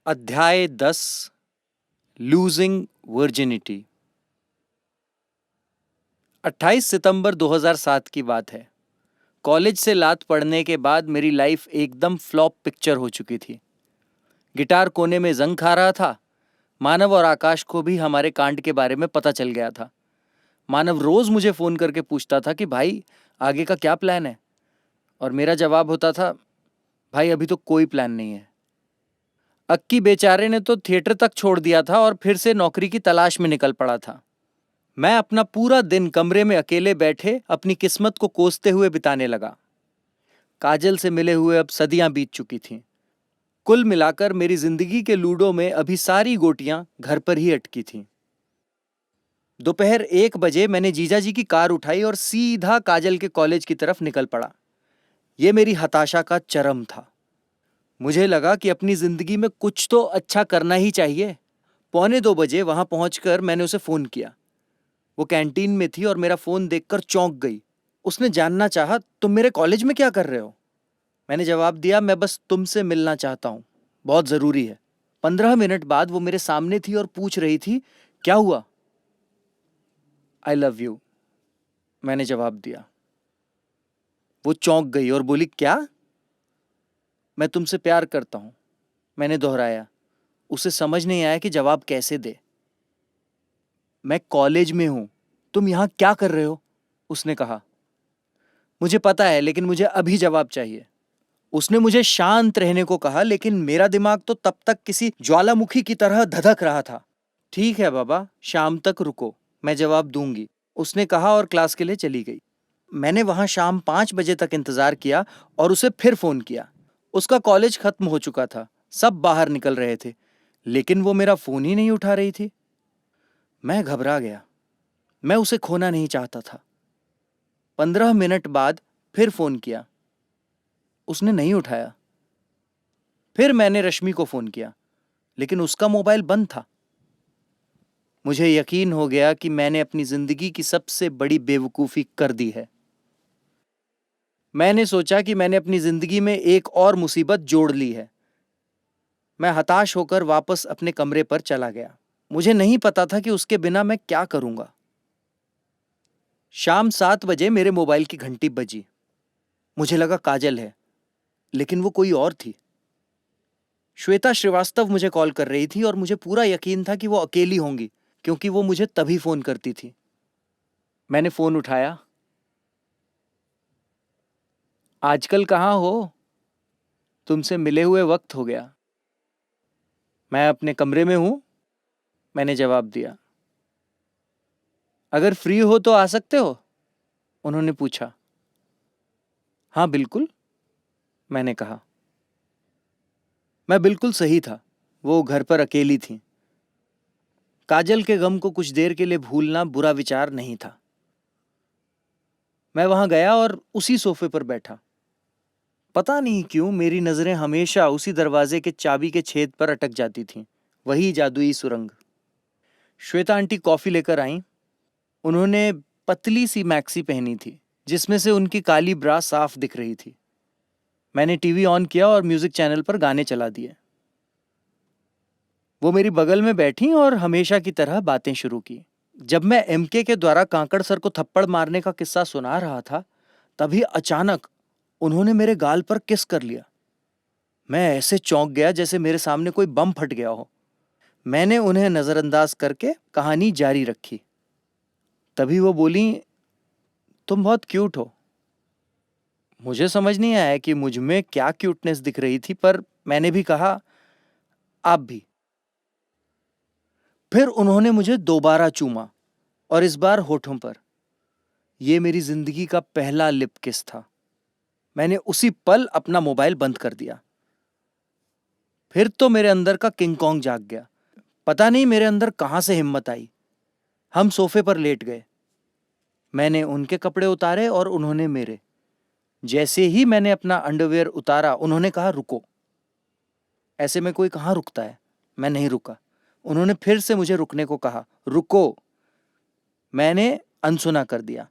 अध्याय 10 losing virginity. 28 सितंबर 2007 की बात है। कॉलेज से लात पड़ने के बाद मेरी लाइफ एकदम फ्लॉप पिक्चर हो चुकी थी। गिटार कोने में जंग खा रहा था। मानव और आकाश को भी हमारे कांड के बारे में पता चल गया था। मानव रोज मुझे फोन करके पूछता था कि भाई आगे का क्या प्लान है, और मेरा जवाब होता था भाई अभी तो कोई प्लान नहीं है। अक्की बेचारे ने तो थिएटर तक छोड़ दिया था और फिर से नौकरी की तलाश में निकल पड़ा था। मैं अपना पूरा दिन कमरे में अकेले बैठे अपनी किस्मत को कोसते हुए बिताने लगा। काजल से मिले हुए अब सदियां बीत चुकी थीं। कुल मिलाकर मेरी जिंदगी के लूडो में अभी सारी गोटियां घर पर ही अटकी थीं। दोपहर 1 बजे मैंने जीजाजी की कार उठाई और सीधा काजल के कॉलेज की तरफ निकल पड़ा। यह मेरी हताशा का चरम था। मुझे लगा कि अपनी जिंदगी में कुछ तो अच्छा करना ही चाहिए। 1:45 वहां पहुंचकर मैंने उसे फोन किया। वो कैंटीन में थी और मेरा फोन देखकर चौंक गई। उसने जानना चाहा, तुम मेरे कॉलेज में क्या कर रहे हो? मैंने जवाब दिया, मैं बस तुमसे मिलना चाहता हूं, बहुत जरूरी है। 15 मिनट बाद वो मेरे सामने थी और पूछ रही थी, क्या हुआ? आई लव यू, मैंने जवाब दिया। वो चौंक गई और बोली, क्या? मैं तुमसे प्यार करता हूं, मैंने दोहराया। उसे समझ नहीं आया कि जवाब कैसे दे। मैं कॉलेज में हूं, तुम यहां क्या कर रहे हो? उसने कहा। मुझे पता है, लेकिन मुझे अभी जवाब चाहिए। उसने मुझे शांत रहने को कहा, लेकिन मेरा दिमाग तो तब तक किसी ज्वालामुखी की तरह धधक रहा था। ठीक है बाबा, शाम तक रुको, मैं जवाब दूंगी, उसने कहा और क्लास के लिए चली गई। मैंने वहां शाम 5 बजे तक इंतजार किया और उसे फिर फोन किया। उसका कॉलेज खत्म हो चुका था, सब बाहर निकल रहे थे, लेकिन वो मेरा फोन ही नहीं उठा रही थी। मैं घबरा गया। मैं उसे खोना नहीं चाहता था। 15 मिनट बाद फिर फोन किया, उसने नहीं उठाया। फिर मैंने रश्मि को फोन किया, लेकिन उसका मोबाइल बंद था। मुझे यकीन हो गया कि मैंने अपनी जिंदगी की सबसे बड़ी बेवकूफी कर दी है। मैंने सोचा कि मैंने अपनी जिंदगी में एक और मुसीबत जोड़ ली है। मैं हताश होकर वापस अपने कमरे पर चला गया। मुझे नहीं पता था कि उसके बिना मैं क्या करूंगा। शाम 7 बजे मेरे मोबाइल की घंटी बजी। मुझे लगा काजल है, लेकिन वो कोई और थी। श्वेता श्रीवास्तव मुझे कॉल कर रही थी और मुझे पूरा यकीन था कि वो अकेली होंगी, क्योंकि वो मुझे तभी फोन करती थी। मैंने फोन उठाया। आजकल कहाँ हो? तुमसे मिले हुए वक्त हो गया। मैं अपने कमरे में हूं, मैंने जवाब दिया। अगर फ्री हो तो आ सकते हो? उन्होंने पूछा। हाँ बिल्कुल, मैंने कहा। मैं बिल्कुल सही था। वो घर पर अकेली थी। काजल के गम को कुछ देर के लिए भूलना बुरा विचार नहीं था। मैं वहां गया और उसी सोफे पर बैठा। पता नहीं क्यों मेरी नजरें हमेशा उसी दरवाजे के चाबी के छेद पर अटक जाती थीं, वही जादुई सुरंग। श्वेता आंटी कॉफी लेकर आईं। उन्होंने पतली सी मैक्सी पहनी थी, जिसमें से उनकी काली ब्रा साफ दिख रही थी। मैंने टीवी ऑन किया और म्यूजिक चैनल पर गाने चला दिए। वो मेरी बगल में बैठी और हमेशा की तरह बातें शुरू की। जब मैं एमके के द्वारा कांकड़ सर को थप्पड़ मारने का किस्सा सुना रहा था, तभी अचानक उन्होंने मेरे गाल पर किस कर लिया। मैं ऐसे चौंक गया जैसे मेरे सामने कोई बम फट गया हो। मैंने उन्हें नजरअंदाज करके कहानी जारी रखी। तभी वो बोली, तुम बहुत क्यूट हो। मुझे समझ नहीं आया कि मुझ में क्या क्यूटनेस दिख रही थी, पर मैंने भी कहा, आप भी। फिर उन्होंने मुझे दोबारा चूमा, और इस बार होठों पर। यह मेरी जिंदगी का पहला लिप किस था। मैंने उसी पल अपना मोबाइल बंद कर दिया। फिर तो मेरे अंदर का किंग कॉन्ग जाग गया। पता नहीं मेरे अंदर कहां से हिम्मत आई। हम सोफे पर लेट गए। मैंने उनके कपड़े उतारे और उन्होंने मेरे। जैसे ही मैंने अपना अंडरवियर उतारा, उन्होंने कहा, रुको। ऐसे में कोई कहां रुकता है। मैं नहीं रुका। उन्होंने फिर से मुझे रुकने को कहा, रुको। मैंने अनसुना कर दिया।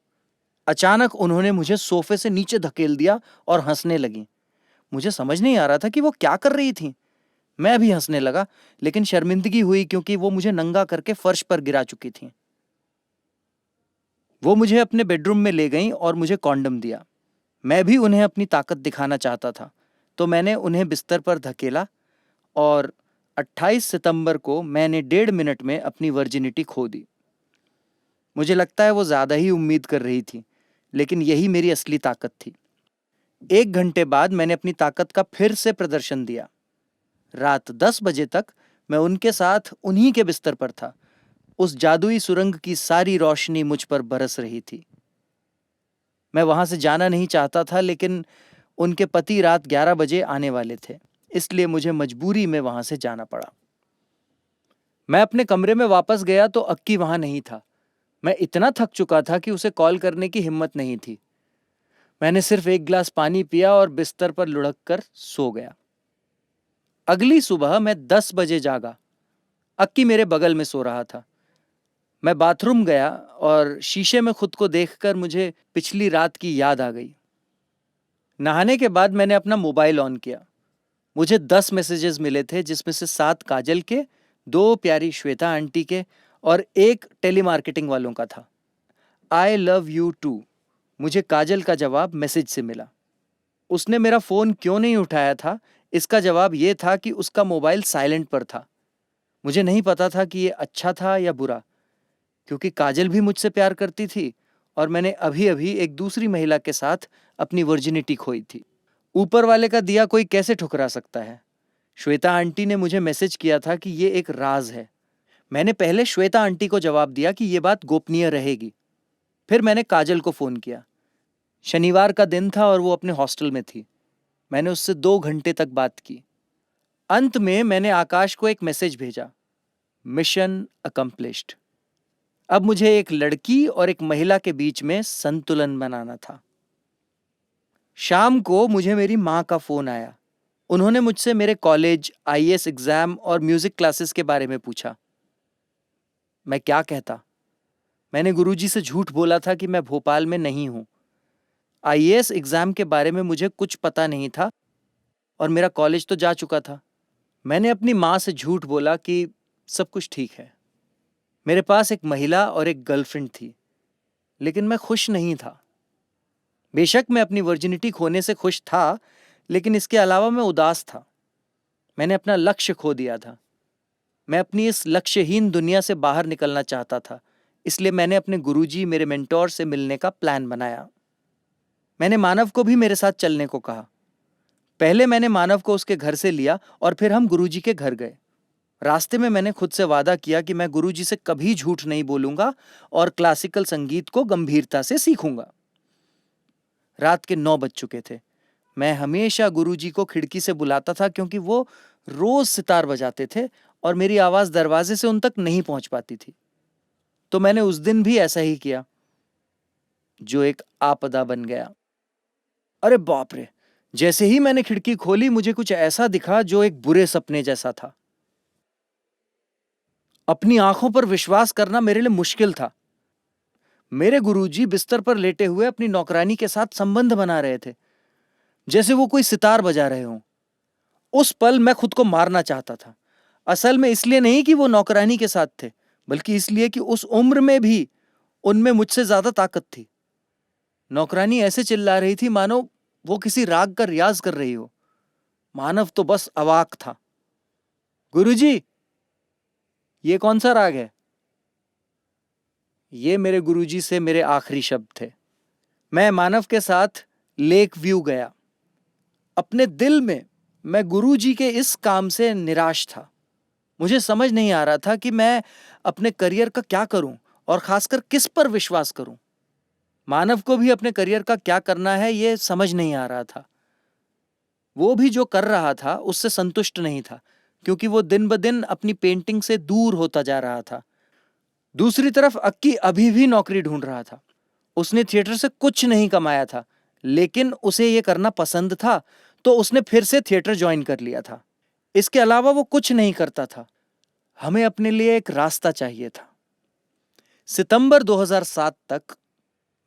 अचानक उन्होंने मुझे सोफे से नीचे धकेल दिया और हंसने लगी। मुझे समझ नहीं आ रहा था कि वो क्या कर रही थी। मैं भी हंसने लगा, लेकिन शर्मिंदगी हुई क्योंकि वो मुझे नंगा करके फर्श पर गिरा चुकी थीं। वो मुझे अपने बेडरूम में ले गईं और मुझे कॉन्डम दिया। मैं भी उन्हें अपनी ताकत दिखाना चाहता था, तो मैंने उन्हें बिस्तर पर धकेला और 28 सितंबर को मैंने 1.5 मिनट में अपनी वर्जिनिटी खो दी। मुझे लगता है वो ज़्यादा ही उम्मीद कर रही थी, लेकिन यही मेरी असली ताकत थी। 1 घंटे बाद मैंने अपनी ताकत का फिर से प्रदर्शन दिया। रात 10 बजे तक मैं उनके साथ उन्हीं के बिस्तर पर था। उस जादुई सुरंग की सारी रोशनी मुझ पर बरस रही थी। मैं वहां से जाना नहीं चाहता था, लेकिन उनके पति रात 11 बजे आने वाले थे, इसलिए मुझे मजबूरी में वहां से जाना पड़ा। मैं अपने कमरे में वापस गया तो अक्की वहां नहीं था। मैं इतना थक चुका था कि उसे कॉल करने की हिम्मत नहीं थी। मैंने सिर्फ 1 गिलास पानी पिया और बिस्तर पर लुढ़क कर सो गया। अगली सुबह मैं 10 बजे जागा। अक्की मेरे बगल में सो रहा था। मैं बाथरूम गया और शीशे में खुद को देखकर मुझे पिछली रात की याद आ गई। नहाने के बाद मैंने अपना मोबाइल ऑन किया। मुझे 10 मैसेजेस मिले थे, जिसमें से 7 काजल के, 2 प्यारी श्वेता आंटी के और 1 टेलीमार्केटिंग वालों का था। आई लव यू टू, मुझे काजल का जवाब मैसेज से मिला। उसने मेरा फ़ोन क्यों नहीं उठाया था, इसका जवाब ये था कि उसका मोबाइल साइलेंट पर था। मुझे नहीं पता था कि ये अच्छा था या बुरा, क्योंकि काजल भी मुझसे प्यार करती थी और मैंने अभी अभी एक दूसरी महिला के साथ अपनी वर्जिनिटी खोई थी। ऊपर वाले का दिया कोई कैसे ठुकरा सकता है। श्वेता आंटी ने मुझे मैसेज किया था कि ये एक राज है। मैंने पहले श्वेता आंटी को जवाब दिया कि ये बात गोपनीय रहेगी। फिर मैंने काजल को फ़ोन किया। शनिवार का दिन था और वो अपने हॉस्टल में थी। मैंने उससे 2 घंटे तक बात की। अंत में मैंने आकाश को एक मैसेज भेजा, मिशन अकम्प्लिश्ड। अब मुझे एक लड़की और एक महिला के बीच में संतुलन बनाना था। शाम को मुझे मेरी माँ का फ़ोन आया। उन्होंने मुझसे मेरे कॉलेज, आईएएस एग्ज़ाम और म्यूज़िक क्लासेस के बारे में पूछा। मैं क्या कहता? मैंने गुरुजी से झूठ बोला था कि मैं भोपाल में नहीं हूँ। आईएएस एग्ज़ाम के बारे में मुझे कुछ पता नहीं था और मेरा कॉलेज तो जा चुका था। मैंने अपनी माँ से झूठ बोला कि सब कुछ ठीक है। मेरे पास एक महिला और एक गर्लफ्रेंड थी, लेकिन मैं खुश नहीं था। बेशक मैं अपनी वर्जिनिटी खोने से खुश था, लेकिन इसके अलावा मैं उदास था। मैंने अपना लक्ष्य खो दिया था। मैं अपनी इस लक्ष्यहीन दुनिया से बाहर निकलना चाहता था, इसलिए मैंने अपने गुरुजी, मेरे मेंटोर से मिलने का प्लान बनाया। मैंने मानव को भी मेरे साथ चलने को कहा। पहले मैंने मानव को उसके घर से लिया और फिर हम गुरुजी के घर गए। रास्ते में मैंने खुद से वादा किया कि मैं गुरुजी से कभी झूठ नहीं बोलूंगा और क्लासिकल संगीत को गंभीरता से सीखूंगा। रात के 9 बज चुके थे। मैं हमेशा गुरुजी को खिड़की से बुलाता था, क्योंकि वो रोज सितार बजाते थे और मेरी आवाज दरवाजे से उन तक नहीं पहुंच पाती थी। तो मैंने उस दिन भी ऐसा ही किया, जो एक आपदा बन गया। अरे बाप रे! जैसे ही मैंने खिड़की खोली, मुझे कुछ ऐसा दिखा जो एक बुरे सपने जैसा था। अपनी आंखों पर विश्वास करना मेरे लिए मुश्किल था। मेरे गुरुजी बिस्तर पर लेटे हुए अपनी नौकरानी के साथ संबंध बना रहे थे, जैसे वो कोई सितार बजा रहे हों। उस पल मैं खुद को मारना चाहता था। असल में इसलिए नहीं कि वो नौकरानी के साथ थे, बल्कि इसलिए कि उस उम्र में भी उनमें मुझसे ज्यादा ताकत थी। नौकरानी ऐसे चिल्ला रही थी मानो वो किसी राग का रियाज कर रही हो। मानव तो बस अवाक था। गुरुजी, ये कौन सा राग है? ये मेरे गुरुजी से मेरे आखिरी शब्द थे। मैं मानव के साथ लेक व्यू गया। अपने दिल में मैं गुरुजी के इस काम से निराश था। मुझे समझ नहीं आ रहा था कि मैं अपने करियर का क्या करूं और खासकर किस पर विश्वास करूं। मानव को भी अपने करियर का क्या करना है ये समझ नहीं आ रहा था। वो भी जो कर रहा था उससे संतुष्ट नहीं था, क्योंकि वो दिन ब दिन अपनी पेंटिंग से दूर होता जा रहा था। दूसरी तरफ अक्की अभी भी नौकरी ढूंढ रहा था। उसने थिएटर से कुछ नहीं कमाया था, लेकिन उसे ये करना पसंद था, तो उसने फिर से थिएटर ज्वाइन कर लिया था। इसके अलावा वो कुछ नहीं करता था। हमें अपने लिए एक रास्ता चाहिए था। सितंबर 2007 तक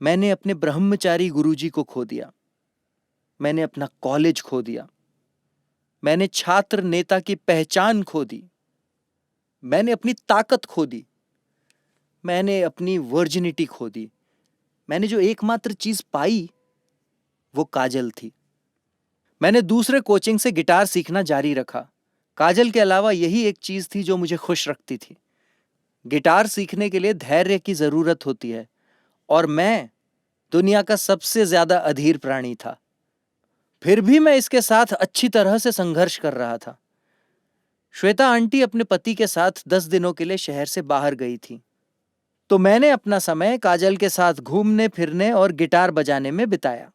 मैंने अपने ब्रह्मचारी गुरुजी को खो दिया। मैंने अपना कॉलेज खो दिया। मैंने छात्र नेता की पहचान खो दी। मैंने अपनी ताकत खो दी। मैंने अपनी वर्जिनिटी खो दी। मैंने जो एकमात्र चीज पाई वो काजल थी। मैंने दूसरे कोचिंग से गिटार सीखना जारी रखा। काजल के अलावा यही एक चीज थी जो मुझे खुश रखती थी। गिटार सीखने के लिए धैर्य की जरूरत होती है और मैं दुनिया का सबसे ज्यादा अधीर प्राणी था। फिर भी मैं इसके साथ अच्छी तरह से संघर्ष कर रहा था। श्वेता आंटी अपने पति के साथ 10 दिनों के लिए शहर से बाहर गई थी, तो मैंने अपना समय काजल के साथ घूमने फिरने और गिटार बजाने में बिताया।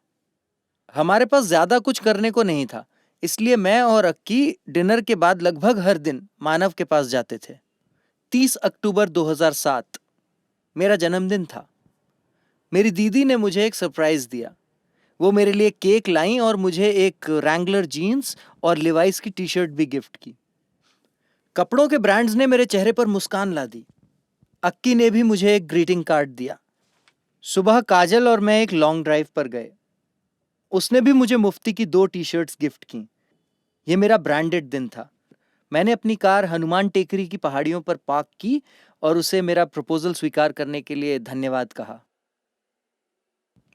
हमारे पास ज्यादा कुछ करने को नहीं था, इसलिए मैं और अक्की डिनर के बाद लगभग हर दिन मानव के पास जाते थे। 30 अक्टूबर 2007 मेरा जन्मदिन था। मेरी दीदी ने मुझे एक सरप्राइज दिया। वो मेरे लिए केक लाई और मुझे एक रैंगलर जीन्स और लिवाइस की टी शर्ट भी गिफ्ट की। कपड़ों के ब्रांड्स ने मेरे चेहरे पर मुस्कान ला दी। अक्की ने भी मुझे एक ग्रीटिंग कार्ड दिया। सुबह काजल और मैं एक लॉन्ग ड्राइव पर गए। उसने भी मुझे मुफ्ती की 2 टी शर्ट्स गिफ्ट की। यह मेरा ब्रांडेड दिन था। मैंने अपनी कार हनुमान टेकरी की पहाड़ियों पर पार्क की और उसे मेरा प्रपोजल स्वीकार करने के लिए धन्यवाद कहा।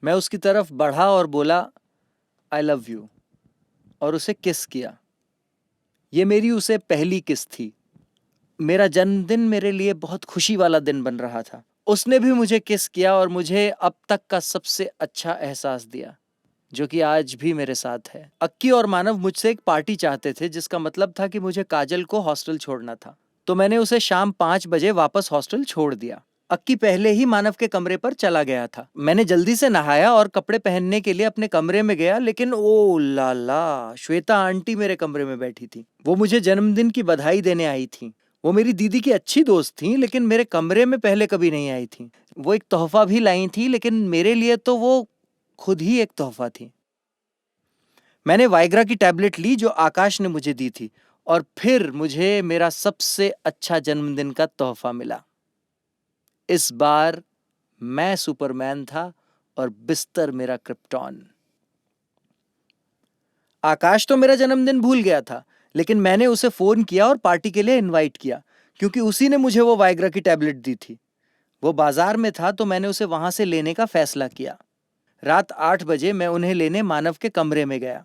मैं उसकी तरफ बढ़ा और बोला आई लव यू और उसे किस किया। यह मेरी उसे पहली किस थी। मेरा जन्मदिन मेरे लिए बहुत खुशी वाला दिन बन रहा था। उसने भी मुझे किस किया और मुझे अब तक का सबसे अच्छा एहसास दिया, जो कि आज भी मेरे साथ है। अक्की और मानव मुझसे एक पार्टी चाहते थे, जिसका मतलब था कि मुझे काजल को हॉस्टल छोड़ना था, तो मैंने उसे शाम 5 बजे वापस हॉस्टल छोड़ दिया। अक्की पहले ही मानव के कमरे पर चला गया था। मैंने जल्दी से नहाया और कपड़े पहनने के लिए अपने कमरे में गया, लेकिन ओ लाला, श्वेता आंटी मेरे कमरे में बैठी थी। वो मुझे जन्मदिन की बधाई देने आई थी। वो मेरी दीदी की अच्छी दोस्त थी, लेकिन मेरे कमरे में पहले कभी नहीं आई थी। वो एक तोहफा भी लाई थी, लेकिन मेरे लिए तो वो खुद ही एक तोहफा थी। मैंने वाइग्रा की टैबलेट ली जो आकाश ने मुझे दी थी, और फिर मुझे मेरा सबसे अच्छा जन्मदिन का तोहफा मिला। इस बार मैं सुपरमैन था और बिस्तर मेरा क्रिप्टॉन। आकाश तो मेरा जन्मदिन भूल गया था, लेकिन मैंने उसे फोन किया और पार्टी के लिए इनवाइट किया, क्योंकि उसी ने मुझे वो वाइग्रा की टैबलेट दी थी। वो बाजार में था, तो मैंने उसे वहां से लेने का फैसला किया। रात 8 बजे मैं उन्हें लेने मानव के कमरे में गया।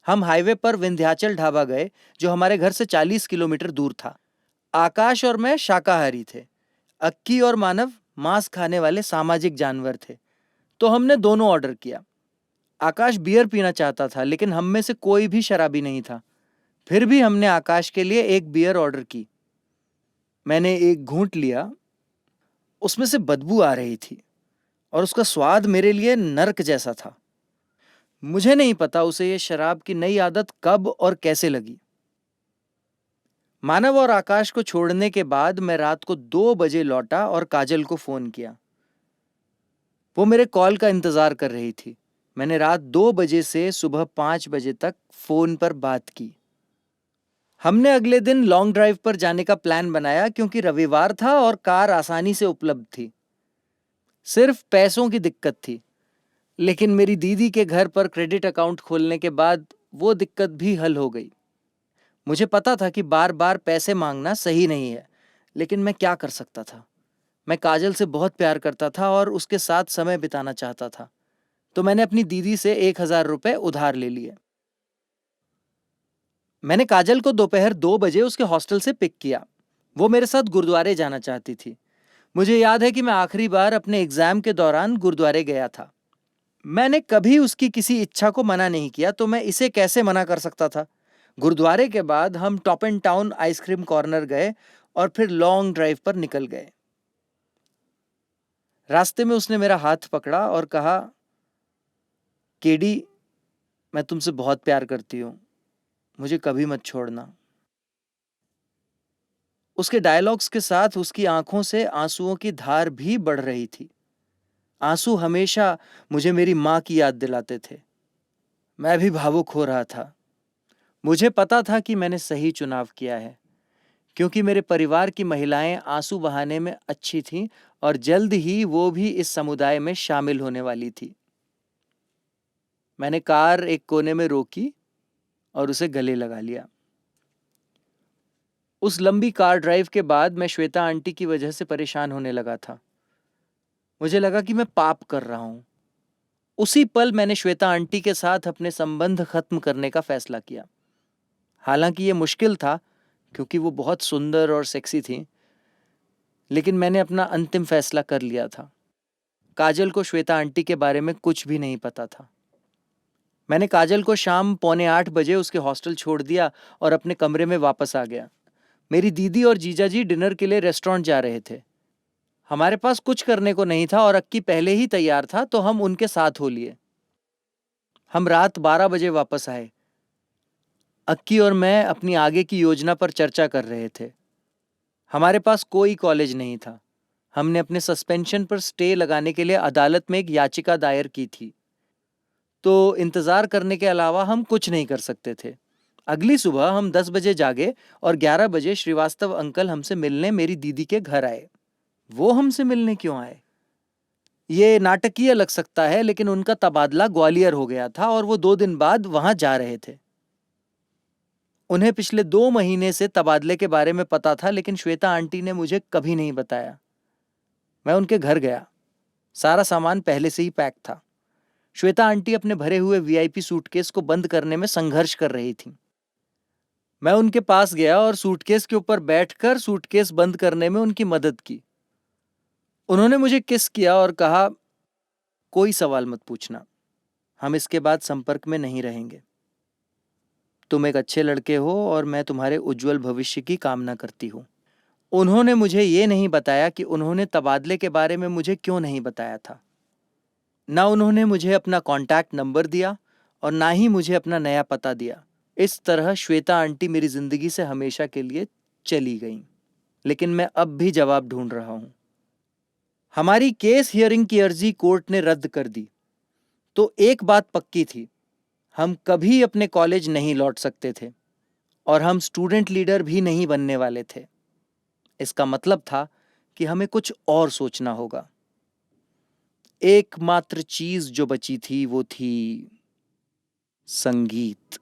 हम हाईवे पर विंध्याचल ढाबा गए, जो हमारे घर से 40 किलोमीटर दूर था। आकाश और मैं शाकाहारी थे। अक्की और मानव मांस खाने वाले सामाजिक जानवर थे, तो हमने दोनों ऑर्डर किया। आकाश बियर पीना चाहता था, लेकिन हम में से कोई भी शराबी नहीं था। फिर भी हमने आकाश के लिए एक बियर ऑर्डर की। मैंने एक घूंट लिया। उसमें से बदबू आ रही थी और उसका स्वाद मेरे लिए नर्क जैसा था। मुझे नहीं पता उसे ये शराब की नई आदत कब और कैसे लगी। मानव और आकाश को छोड़ने के बाद मैं रात को 2 बजे लौटा और काजल को फोन किया। वो मेरे कॉल का इंतजार कर रही थी। मैंने रात 2 बजे से सुबह 5 बजे तक फोन पर बात की। हमने अगले दिन लॉन्ग ड्राइव पर जाने का प्लान बनाया, क्योंकि रविवार था और कार आसानी से उपलब्ध थी। सिर्फ पैसों की दिक्कत थी, लेकिन मेरी दीदी के घर पर क्रेडिट अकाउंट खोलने के बाद वो दिक्कत भी हल हो गई। मुझे पता था कि बार बार पैसे मांगना सही नहीं है, लेकिन मैं क्या कर सकता था। मैं काजल से बहुत प्यार करता था और उसके साथ समय बिताना चाहता था, तो मैंने अपनी दीदी से 1000 रुपए उधार ले लिए। मैंने काजल को दोपहर 2 बजे उसके हॉस्टल से पिक किया। वो मेरे साथ गुरुद्वारे जाना चाहती थी। मुझे याद है कि मैं आखिरी बार अपने एग्जाम के दौरान गुरुद्वारे गया था। मैंने कभी उसकी किसी इच्छा को मना नहीं किया, तो मैं इसे कैसे मना कर सकता था। गुरुद्वारे के बाद हम top and town ice cream corner गए और फिर लॉन्ग ड्राइव पर निकल गए। रास्ते में उसने मेरा हाथ पकड़ा और कहा, केडी, मैं तुमसे बहुत प्यार करती हूं, मुझे कभी मत छोड़ना। उसके डायलॉग्स के साथ उसकी आंखों से आंसुओं की धार भी बढ़ रही थी। आंसू हमेशा मुझे मेरी मां की याद दिलाते थे। मैं भी भावुक हो रहा था। मुझे पता था कि मैंने सही चुनाव किया है, क्योंकि मेरे परिवार की महिलाएं आंसू बहाने में अच्छी थीं और जल्द ही वो भी इस समुदाय में शामिल होने वाली थी। मैंने कार एक कोने में रोकी और उसे गले लगा लिया। उस लंबी कार ड्राइव के बाद मैं श्वेता आंटी की वजह से परेशान होने लगा था। मुझे लगा कि मैं पाप कर रहा हूं। उसी पल मैंने श्वेता आंटी के साथ अपने संबंध खत्म करने का फैसला किया। हालांकि ये मुश्किल था क्योंकि वो बहुत सुंदर और सेक्सी थी, लेकिन मैंने अपना अंतिम फैसला कर लिया था। काजल को श्वेता आंटी के बारे में कुछ भी नहीं पता था। मैंने काजल को शाम 7:45 उसके हॉस्टल छोड़ दिया और अपने कमरे में वापस आ गया। मेरी दीदी और जीजाजी डिनर के लिए रेस्टोरेंट जा रहे थे। हमारे पास कुछ करने को नहीं था और अक्की पहले ही तैयार था, तो हम उनके साथ हो लिए। हम रात 12 बजे वापस आए। अक्की और मैं अपनी आगे की योजना पर चर्चा कर रहे थे। हमारे पास कोई कॉलेज नहीं था। हमने अपने सस्पेंशन पर स्टे लगाने के लिए अदालत में एक याचिका दायर की थी, तो इंतजार करने के अलावा हम कुछ नहीं कर सकते थे। अगली सुबह हम 10 बजे जागे और 11 बजे श्रीवास्तव अंकल हमसे मिलने मेरी दीदी के घर आए। वो हमसे मिलने क्यों आए? ये नाटकीय लग सकता है, लेकिन उनका तबादला ग्वालियर हो गया था और वो 2 दिन बाद वहां जा रहे थे। उन्हें पिछले 2 महीने से तबादले के बारे में पता था, लेकिन श्वेता आंटी ने मुझे कभी नहीं बताया। मैं उनके घर गया। सारा सामान पहले से ही पैक था। श्वेता आंटी अपने भरे हुए वीआईपी सूटकेस को बंद करने में संघर्ष कर रही थी। मैं उनके पास गया और सूटकेस के ऊपर बैठकर सूटकेस बंद करने में उनकी मदद की। उन्होंने मुझे किस किया और कहा, कोई सवाल मत पूछना, हम इसके बाद संपर्क में नहीं रहेंगे। तुम एक अच्छे लड़के हो और मैं तुम्हारे उज्जवल भविष्य की कामना करती हूँ। उन्होंने मुझे ये नहीं बताया कि उन्होंने तबादले के बारे में मुझे क्यों नहीं बताया था। ना उन्होंने मुझे अपना कॉन्टैक्ट नंबर दिया और ना ही मुझे अपना नया पता दिया। इस तरह श्वेता आंटी मेरी जिंदगी से हमेशा के लिए चली गईं। लेकिन मैं अब भी जवाब ढूंढ रहा हूं। हमारी केस हियरिंग की अर्जी कोर्ट ने रद्द कर दी, तो एक बात पक्की थी, हम कभी अपने कॉलेज नहीं लौट सकते थे और हम स्टूडेंट लीडर भी नहीं बनने वाले थे। इसका मतलब था कि हमें कुछ और सोचना होगा। एकमात्र चीज जो बची थी वो थी संगीत।